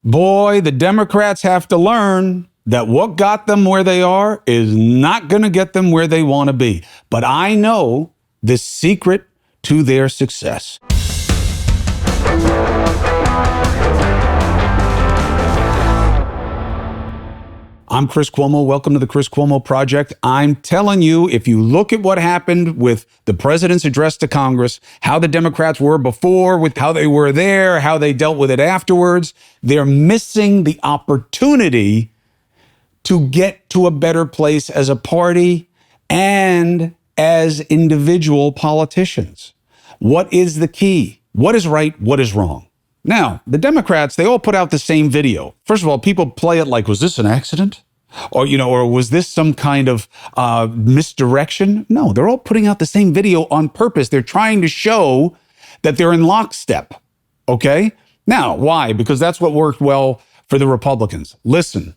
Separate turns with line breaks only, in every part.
Boy, the Democrats have to learn that what got them where they are is not going to get them where they want to be. But I know the secret to their success. I'm Chris Cuomo. Welcome to the Chris Cuomo Project. I'm telling you, if you look at what happened with the president's address to Congress, how the Democrats were before, with how they were there, how they dealt with it afterwards, they're missing the opportunity to get to a better place as a party and as individual politicians. What is the key? What is right? What is wrong? Now, the Democrats, they all put out the same video. First of all, people play it like, was this an accident? Or was this some kind of misdirection? No, they're all putting out the same video on purpose. They're trying to show that they're in lockstep, okay? Now, why? Because that's what worked well for the Republicans. Listen,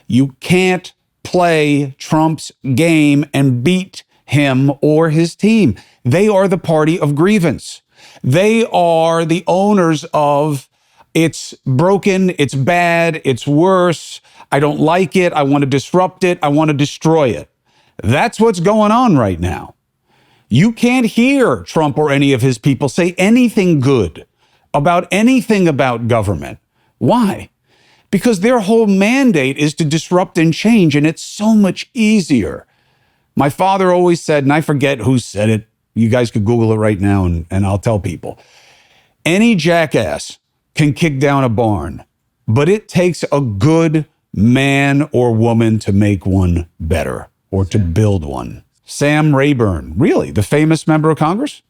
you can't play Trump's game and beat him or his team. They are the party of grievance. They are the owners of it's broken, it's bad, it's worse, I don't like it, I want to disrupt it, I want to destroy it. That's what's going on right now. You can't hear Trump or any of his people say anything good about anything about government. Why? Because their whole mandate is to disrupt and change, and it's so much easier. My father always said, and I forget who said it, you guys could Google it right now and I'll tell people. Any jackass can kick down a barn, but it takes a good man or woman to make one better or to build one. Sam Rayburn, really, the famous member of Congress?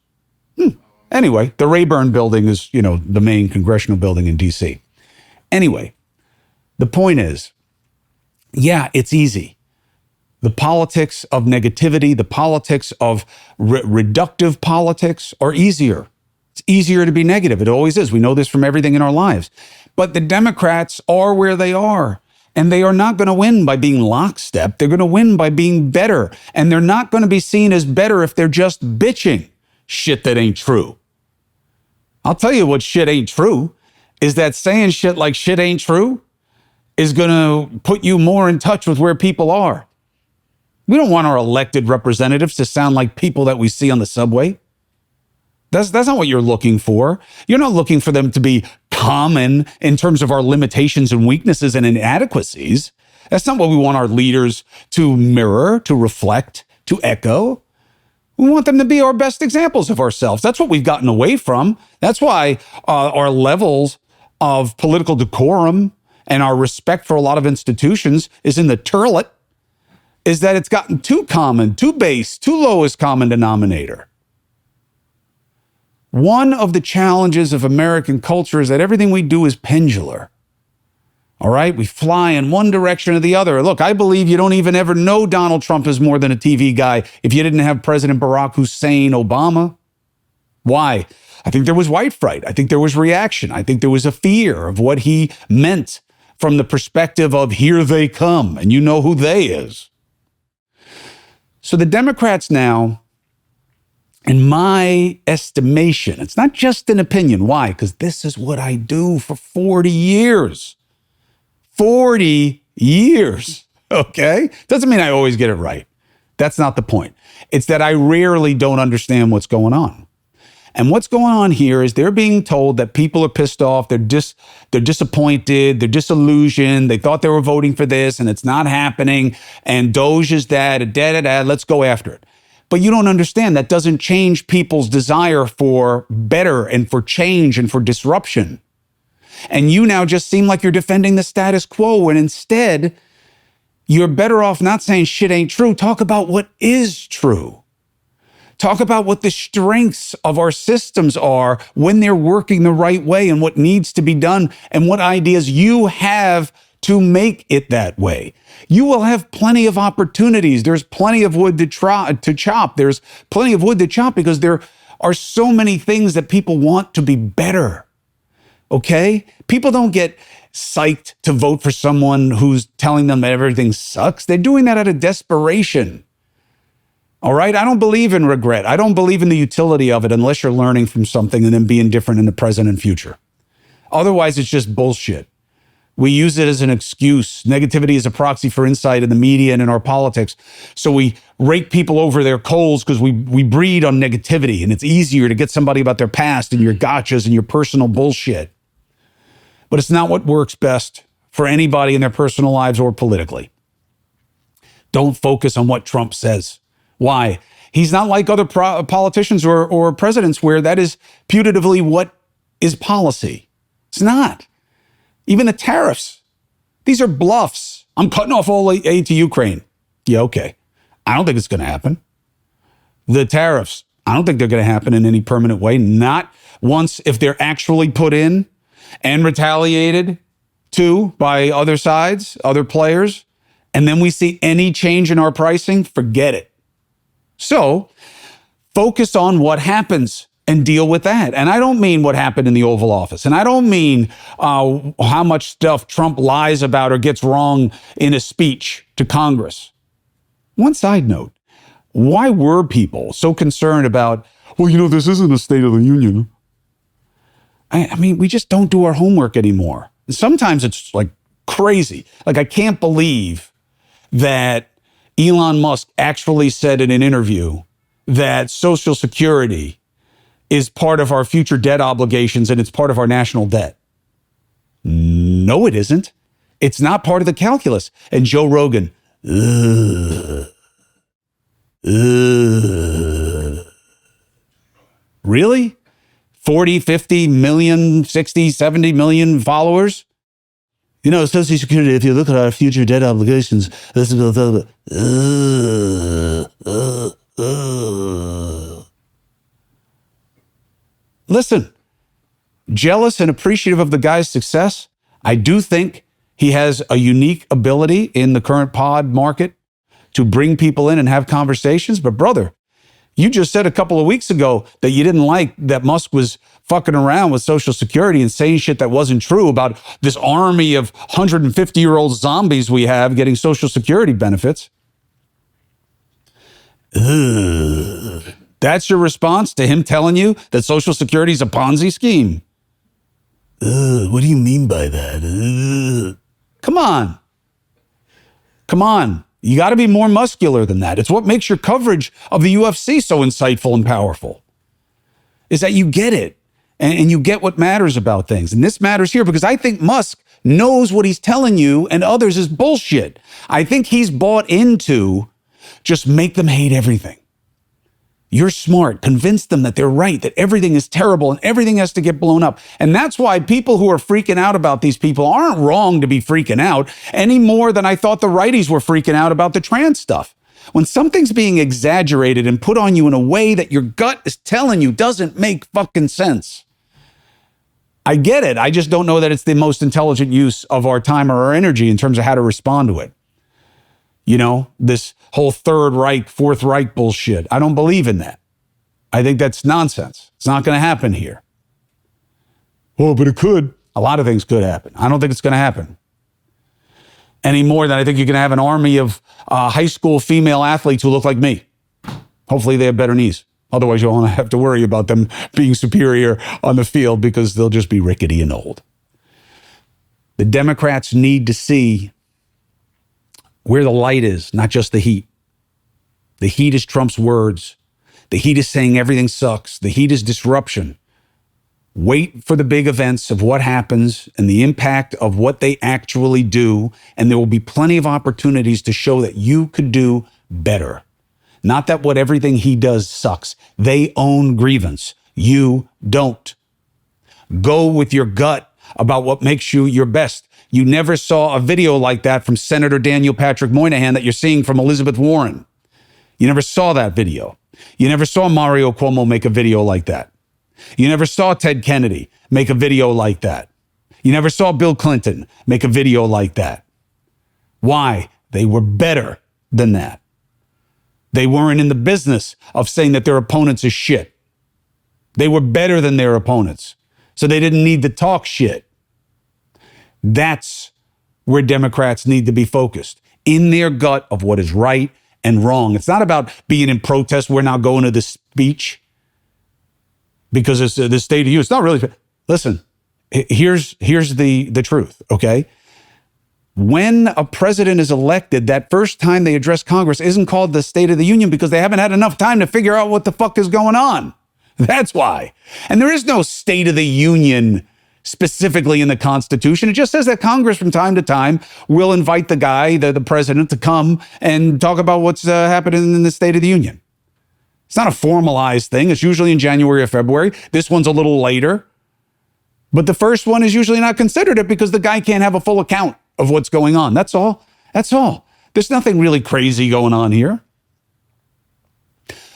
Anyway, the Rayburn building is, the main congressional building in D.C. Anyway, the point is, yeah, it's easy. The politics of negativity, the politics of reductive politics are easier. It's easier to be negative. It always is. We know this from everything in our lives. But the Democrats are where they are, and they are not going to win by being lockstep. They're going to win by being better, and they're not going to be seen as better if they're just bitching shit that ain't true. I'll tell you what shit ain't true is that saying shit like shit ain't true is going to put you more in touch with where people are. We don't want our elected representatives to sound like people that we see on the subway. That's not what you're looking for. You're not looking for them to be common in terms of our limitations and weaknesses and inadequacies. That's not what we want our leaders to mirror, to reflect, to echo. We want them to be our best examples of ourselves. That's what we've gotten away from. That's why our levels of political decorum and our respect for a lot of institutions is in the turlet. Is that it's gotten too common, too base, too lowest common denominator. One of the challenges of American culture is that everything we do is pendular. All right? We fly in one direction or the other. Look, I believe you don't even ever know Donald Trump is more than a TV guy if you didn't have President Barack Hussein Obama. Why? I think there was white fright. I think there was reaction. I think there was a fear of what he meant from the perspective of here they come, and you know who they is. So the Democrats now, in my estimation, it's not just an opinion. Why? Because this is what I do for 40 years. 40 years, okay? Doesn't mean I always get it right. That's not the point. It's that I rarely don't understand what's going on. And what's going on here is they're being told that people are pissed off, they're disappointed, they're disillusioned, they thought they were voting for this and it's not happening, and Doge is that, let's go after it. But you don't understand, that doesn't change people's desire for better and for change and for disruption. And you now just seem like you're defending the status quo, when instead, you're better off not saying shit ain't true. Talk about what is true. Talk about what the strengths of our systems are when they're working the right way and what needs to be done and what ideas you have to make it that way. You will have plenty of opportunities. There's plenty of wood to chop. There's plenty of wood to chop because there are so many things that people want to be better. Okay? People don't get psyched to vote for someone who's telling them that everything sucks. They're doing that out of desperation. All right? I don't believe in regret. I don't believe in the utility of it unless you're learning from something and then being different in the present and future. Otherwise, it's just bullshit. We use it as an excuse. Negativity is a proxy for insight in the media and in our politics. So we rake people over their coals because we breed on negativity, and it's easier to get somebody about their past and your gotchas and your personal bullshit. But it's not what works best for anybody in their personal lives or politically. Don't focus on what Trump says. Why? He's not like other politicians or presidents where that is putatively what is policy. It's not. Even the tariffs, these are bluffs. I'm cutting off all aid to Ukraine. Yeah, okay. I don't think it's going to happen. The tariffs, I don't think they're going to happen in any permanent way. Not once if they're actually put in and retaliated to by other sides, other players, and then we see any change in our pricing, forget it. So focus on what happens and deal with that. And I don't mean what happened in the Oval Office. And I don't mean how much stuff Trump lies about or gets wrong in a speech to Congress. One side note, why were people so concerned about, well, this isn't a State of the Union? I mean, we just don't do our homework anymore. Sometimes it's like crazy. Like, I can't believe that Elon Musk actually said in an interview that Social Security is part of our future debt obligations and it's part of our national debt. No, it isn't. It's not part of the calculus. And Joe Rogan, really? 40, 50 million, 60, 70 million followers? Social Security, if you look at our future debt obligations, this is Listen, jealous and appreciative of the guy's success. I do think he has a unique ability in the current pod market to bring people in and have conversations. But brother, you just said a couple of weeks ago that you didn't like that Musk was fucking around with Social Security and saying shit that wasn't true about this army of 150-year-old zombies we have getting Social Security benefits. That's your response to him telling you that Social Security is a Ponzi scheme? What do you mean by that? Come on. Come on. You got to be more muscular than that. It's what makes your coverage of the UFC so insightful and powerful, is that you get it and you get what matters about things. And this matters here because I think Musk knows what he's telling you and others is bullshit. I think he's bought into just make them hate everything. You're smart. Convince them that they're right, that everything is terrible and everything has to get blown up. And that's why people who are freaking out about these people aren't wrong to be freaking out any more than I thought the righties were freaking out about the trans stuff. When something's being exaggerated and put on you in a way that your gut is telling you doesn't make fucking sense. I get it. I just don't know that it's the most intelligent use of our time or our energy in terms of how to respond to it. This whole Third Reich, Fourth Reich bullshit. I don't believe in that. I think that's nonsense. It's not going to happen here. Oh, but it could. A lot of things could happen. I don't think it's going to happen. Any more than I think you can have an army of high school female athletes who look like me. Hopefully they have better knees. Otherwise, you won't have to worry about them being superior on the field because they'll just be rickety and old. The Democrats need to see where the light is, not just the heat. The heat is Trump's words. The heat is saying everything sucks. The heat is disruption. Wait for the big events of what happens and the impact of what they actually do, and there will be plenty of opportunities to show that you could do better. Not that what everything he does sucks. They own grievance. You don't. Go with your gut about what makes you your best. You never saw a video like that from Senator Daniel Patrick Moynihan that you're seeing from Elizabeth Warren. You never saw that video. You never saw Mario Cuomo make a video like that. You never saw Ted Kennedy make a video like that. You never saw Bill Clinton make a video like that. Why? They were better than that. They weren't in the business of saying that their opponents are shit. They were better than their opponents, so they didn't need to talk shit. That's where Democrats need to be focused, in their gut of what is right and wrong. It's not about being in protest. We're not going to this speech because it's the State of the Union. It's not really. Listen, here's the truth, okay? when a president is elected, that first time they address Congress isn't called the State of the Union because they haven't had enough time to figure out what the fuck is going on. That's why. And there is no State of the Union specifically in the Constitution. It just says that Congress from time to time will invite the guy, the president, to come and talk about what's happening in the State of the Union. It's not a formalized thing. It's usually in January or February. This one's a little later. But the first one is usually not considered it because the guy can't have a full account of what's going on. That's all. That's all. There's nothing really crazy going on here.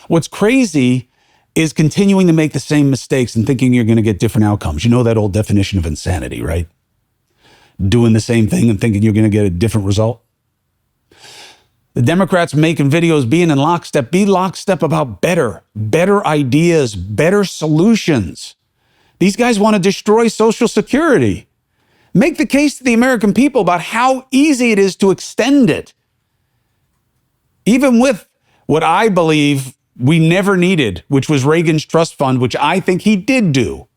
What's crazy is continuing to make the same mistakes and thinking you're going to get different outcomes. You know that old definition of insanity, right? Doing the same thing and thinking you're going to get a different result. The Democrats making videos being in lockstep. Be lockstep about better ideas, better solutions. These guys want to destroy Social Security. Make the case to the American people about how easy it is to extend it. Even with what I believe we never needed, which was Reagan's trust fund, which I think he did do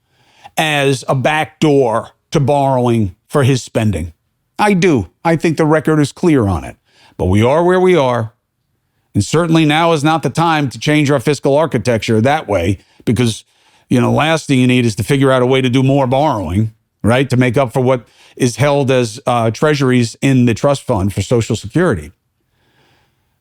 as a backdoor to borrowing for his spending. I do. I think the record is clear on it. But we are where we are. And certainly now is not the time to change our fiscal architecture that way because, the last thing you need is to figure out a way to do more borrowing, right? To make up for what is held as treasuries in the trust fund for Social Security.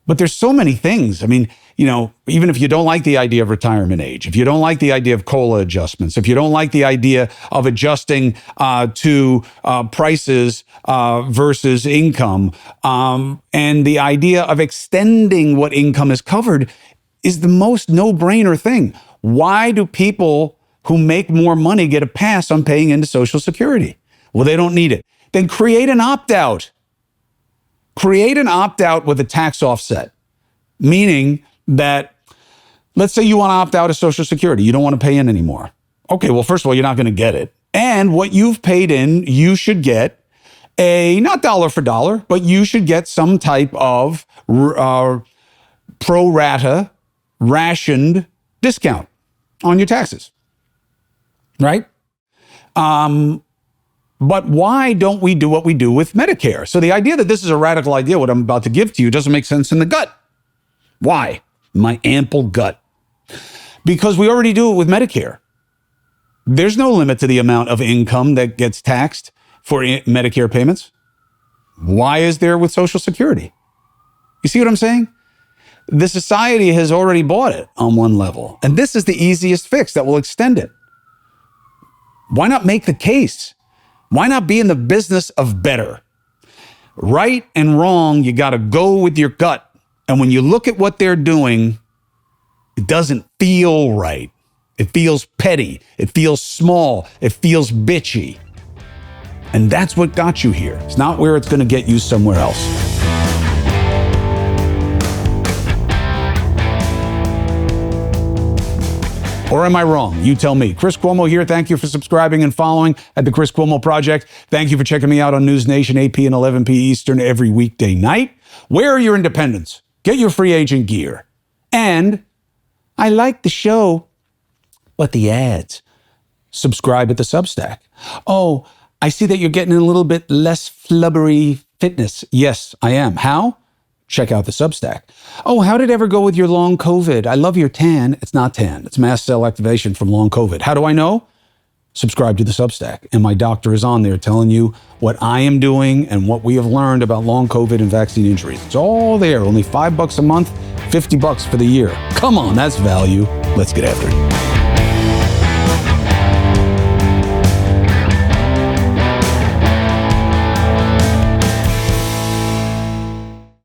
But there's so many things. I mean, even if you don't like the idea of retirement age, if you don't like the idea of COLA adjustments, if you don't like the idea of adjusting to prices versus income, and the idea of extending what income is covered is the most no-brainer thing. Why do people who make more money get a pass on paying into Social Security? Well, they don't need it. Then create an opt-out. Create an opt-out with a tax offset, meaning that, let's say you want to opt out of Social Security. You don't want to pay in anymore. Okay, well, first of all, you're not going to get it. And what you've paid in, you should get not dollar for dollar, but you should get some type of pro rata rationed discount on your taxes, right? But why don't we do what we do with Medicare? So the idea that this is a radical idea, what I'm about to give to you, doesn't make sense in the gut. Why? My ample gut. Because we already do it with Medicare. There's no limit to the amount of income that gets taxed for Medicare payments. Why is there with Social Security? You see what I'm saying? The society has already bought it on one level. And this is the easiest fix that will extend it. Why not make the case? Why not be in the business of better? Right and wrong, you got to go with your gut. And when you look at what they're doing, it doesn't feel right. It feels petty. It feels small. It feels bitchy. And that's what got you here. It's not where it's going to get you somewhere else. Or am I wrong? You tell me. Chris Cuomo here. Thank you for subscribing and following at the Chris Cuomo Project. Thank you for checking me out on News Nation, 8 p and 11 p Eastern every weekday night. Wear your independence. Get your free agent gear. And I like the show, but the ads. Subscribe at the Substack. Oh, I see that you're getting a little bit less flubbery fitness. Yes, I am. How? Check out the Substack. Oh, how did it ever go with your long COVID? I love your tan. It's not tan. It's mast cell activation from long COVID. How do I know? Subscribe to the Substack. And my doctor is on there telling you what I am doing and what we have learned about long COVID and vaccine injuries. It's all there. Only $5 a month, $50 for the year. Come on, that's value. Let's get after it.